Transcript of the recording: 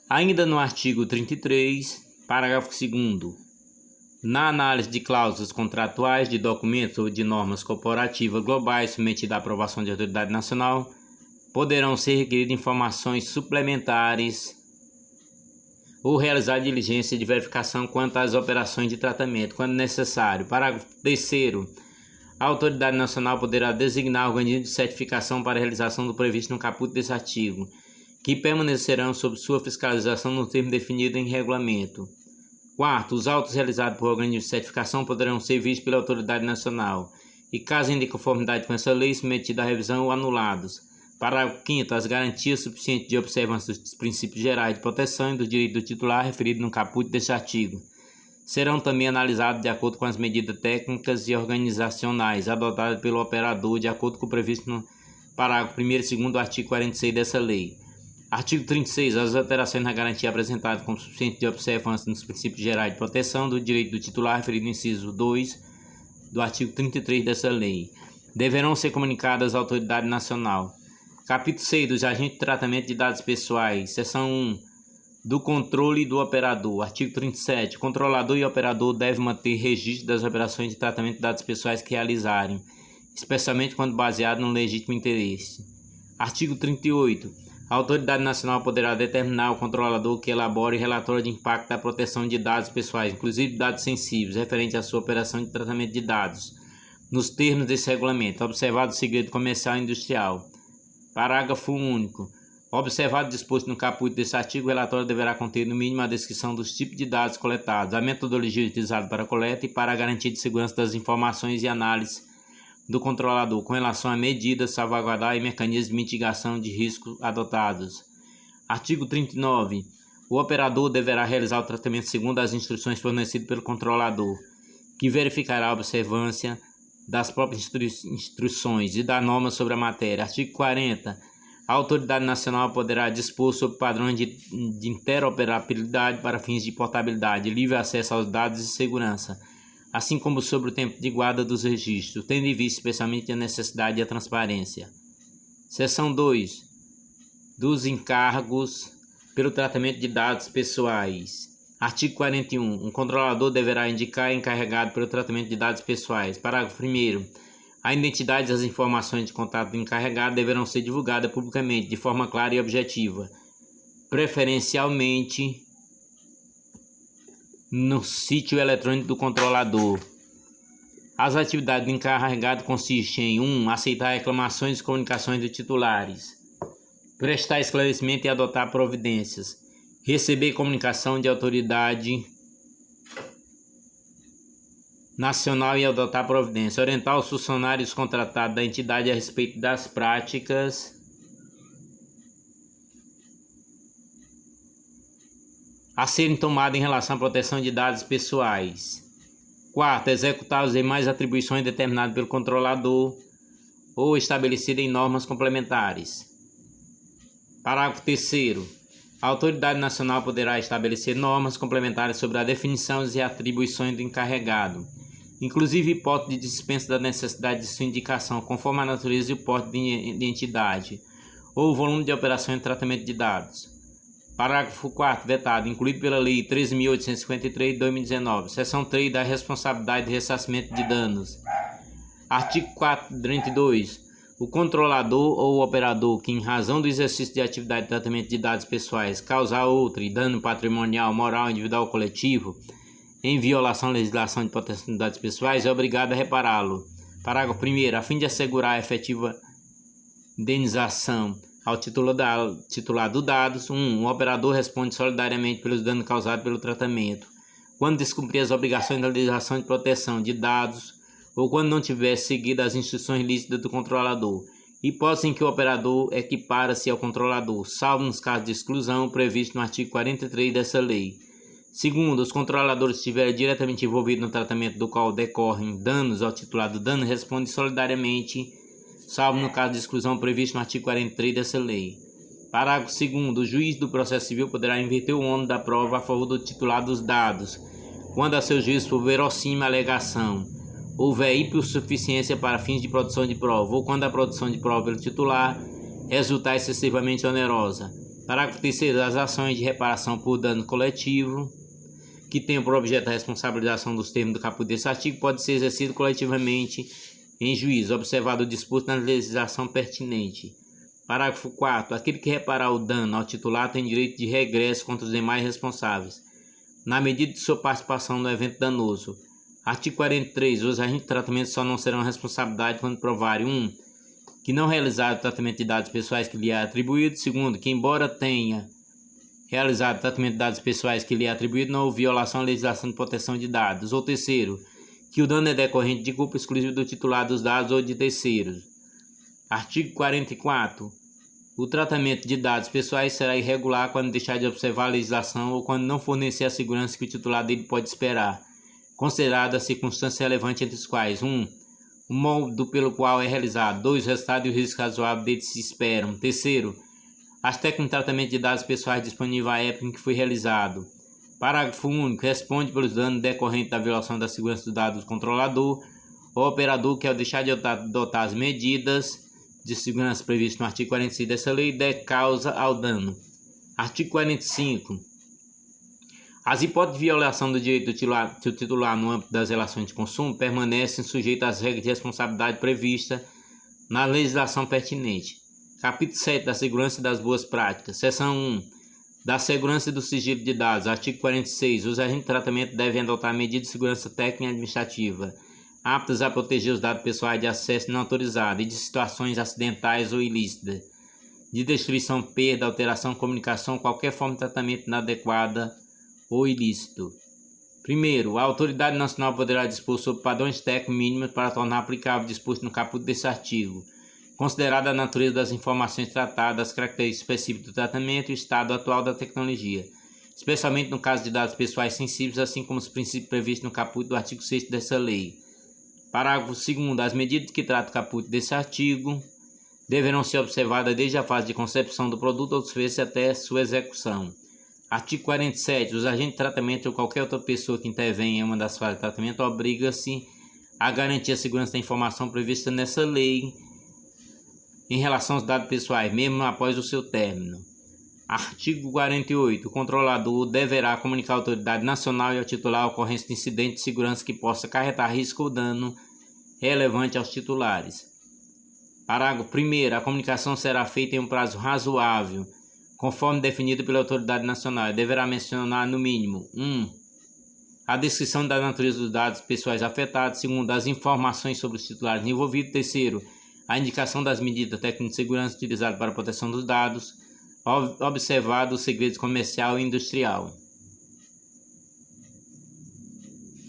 Ainda no artigo 33, parágrafo 2º, na análise de cláusulas contratuais, de documentos ou de normas corporativas globais submetidas à aprovação de autoridade nacional, poderão ser requeridas informações suplementares ou realizar diligência de verificação quanto às operações de tratamento, quando necessário. Parágrafo 3º. A autoridade nacional poderá designar organismos de certificação para a realização do previsto no caput desse artigo, que permanecerão sob sua fiscalização no termo definido em regulamento. Quarto, os autos realizados por organismos de certificação poderão ser vistos pela autoridade nacional e, caso em conformidade com essa lei, submetidos à revisão ou anulados. Parágrafo 5º. As garantias suficientes de observância dos princípios gerais de proteção e do direito do titular referido no caput deste artigo serão também analisados de acordo com as medidas técnicas e organizacionais adotadas pelo operador, de acordo com o previsto no parágrafo 1º e 2º do artigo 46 dessa lei. Artigo 36. As alterações na garantia apresentadas como suficiente de observância nos princípios gerais de proteção do direito do titular referido no inciso 2 do artigo 33 dessa lei deverão ser comunicadas à autoridade nacional. Capítulo 6 dos agentes de tratamento de dados pessoais. Seção 1. Do controle do operador. Artigo 37. O controlador e o operador devem manter registro das operações de tratamento de dados pessoais que realizarem, especialmente quando baseado no legítimo interesse. Artigo 38. A autoridade nacional poderá determinar ao controlador que elabore relatório de impacto da proteção de dados pessoais, inclusive dados sensíveis, referente à sua operação de tratamento de dados, nos termos desse regulamento, observado o segredo comercial e industrial. Parágrafo único. Observado o disposto no caput desse artigo, o relatório deverá conter no mínimo a descrição dos tipos de dados coletados, a metodologia utilizada para a coleta e para a garantia de segurança das informações e análise do controlador com relação a medidas, salvaguardar e mecanismos de mitigação de riscos adotados. Artigo 39. O operador deverá realizar o tratamento segundo as instruções fornecidas pelo controlador, que verificará a observância das próprias instruções e da norma sobre a matéria. Artigo 40. A autoridade nacional poderá dispor sobre padrões de interoperabilidade para fins de portabilidade, livre acesso aos dados e segurança, assim como sobre o tempo de guarda dos registros, tendo em vista especialmente a necessidade e a transparência. Seção 2. Dos encargos pelo tratamento de dados pessoais. Artigo 41. Um controlador deverá indicar encarregado pelo tratamento de dados pessoais. Parágrafo 1º. A identidade e as informações de contato do encarregado deverão ser divulgadas publicamente, de forma clara e objetiva, preferencialmente no sítio eletrônico do controlador. As atividades do encarregado consistem em 1. Aceitar reclamações e comunicações de titulares, prestar esclarecimento e adotar providências, receber comunicação de autoridade nacional e adotar providência, orientar os funcionários contratados da entidade a respeito das práticas a serem tomadas em relação à proteção de dados pessoais. 4. Executar as demais atribuições determinadas pelo controlador ou estabelecidas em normas complementares. Parágrafo 3º. A autoridade nacional poderá estabelecer normas complementares sobre a definição e atribuições do encarregado, inclusive hipótese de dispensa da necessidade de sua indicação, conforme a natureza e o porte de entidade, ou o volume de operações de tratamento de dados. Parágrafo 4º. Vetado, incluído pela Lei 13.853 de 2019, seção 3 da responsabilidade de ressarcimento de danos. Artigo 42. O controlador ou o operador que, em razão do exercício de atividade de tratamento de dados pessoais, causar a outro dano patrimonial, moral, individual ou coletivo, em violação à legislação de proteção de dados pessoais, é obrigado a repará-lo. Parágrafo 1º. A fim de assegurar a efetiva indenização ao titular dos dados, 1. O operador responde solidariamente pelos danos causados pelo tratamento, quando descumprir as obrigações da legislação de proteção de dados ou quando não tiver seguido as instruções lícitas do controlador, hipótese em que o operador equipara-se ao controlador, salvo nos casos de exclusão previsto no artigo 43 dessa lei. Segundo, os controladores estiverem diretamente envolvidos no tratamento do qual decorrem danos ao titular do dano, respondem solidariamente, salvo no caso de exclusão previsto no artigo 43 dessa lei. Parágrafo 2º. O juiz do processo civil poderá inverter o ônus da prova a favor do titular dos dados, quando a seu juízo for verossímil a alegação, houver hipossuficiência para fins de produção de prova, ou quando a produção de prova pelo titular resultar excessivamente onerosa. Parágrafo 3º. As ações de reparação por dano coletivo, que tenham por objeto a responsabilização dos termos do caput desse artigo, pode ser exercido coletivamente em juízo, observado o disposto na legislação pertinente. Parágrafo 4º. Aquele que reparar o dano ao titular tem direito de regresso contra os demais responsáveis, na medida de sua participação no evento danoso. Artigo 43. Os agentes de tratamento só não serão responsabilidade quando provarem 1. Que não realizaram o tratamento de dados pessoais que lhe é atribuído. 2. Que, embora tenha realizado o tratamento de dados pessoais que lhe é atribuído, não houve violação à legislação de proteção de dados. Ou 3. Que o dano é decorrente de culpa exclusiva do titular dos dados ou de terceiros. Artigo 44. O tratamento de dados pessoais será irregular quando deixar de observar a legislação ou quando não fornecer a segurança que o titular dele pode esperar, considerada a circunstância relevante entre os quais 1. O modo pelo qual é realizado. 2. O resultado e o risco razoável dele se esperam. 3. As técnicas de tratamento de dados pessoais disponíveis à época em que foi realizado. Parágrafo único. Responde pelos danos decorrentes da violação da segurança dos dados do controlador ou operador que, ao deixar de adotar as medidas de segurança previstas no artigo 46 dessa lei, der causa ao dano. Artigo 45. As hipóteses de violação do direito do titular no âmbito das relações de consumo permanecem sujeitas às regras de responsabilidade previstas na legislação pertinente. Capítulo 7 da Segurança e das Boas Práticas. Seção 1. Da Segurança e do Sigilo de Dados. Artigo 46. Os agentes de tratamento devem adotar medidas de segurança técnica e administrativa aptas a proteger os dados pessoais de acesso não autorizado e de situações acidentais ou ilícitas, de destruição, perda, alteração, comunicação, qualquer forma de tratamento inadequada ou ilícito. Primeiro, a Autoridade Nacional poderá dispor sobre padrões técnicos mínimos para tornar aplicável o disposto no caput desse artigo, considerada a natureza das informações tratadas, as características específicas do tratamento e o estado atual da tecnologia, especialmente no caso de dados pessoais sensíveis, assim como os princípios previstos no caput do artigo 6º dessa lei. Parágrafo 2º. As medidas que trata o caput desse artigo deverão ser observadas desde a fase de concepção do produto ou serviço até sua execução. Artigo 47. Os agentes de tratamento ou qualquer outra pessoa que intervenha em uma das fases de tratamento obriga-se a garantir a segurança da informação prevista nessa lei em relação aos dados pessoais, mesmo após o seu término. Artigo 48. O controlador deverá comunicar à autoridade nacional e ao titular a ocorrência de incidente de segurança que possa acarretar risco ou dano relevante aos titulares. Parágrafo 1º. A comunicação será feita em um prazo razoável, conforme definido pela autoridade nacional, e deverá mencionar no mínimo 1. A descrição da natureza dos dados pessoais afetados. 2. As informações sobre os titulares envolvidos. 3. A indicação das medidas técnicas de segurança utilizadas para a proteção dos dados, observado o segredo comercial e industrial.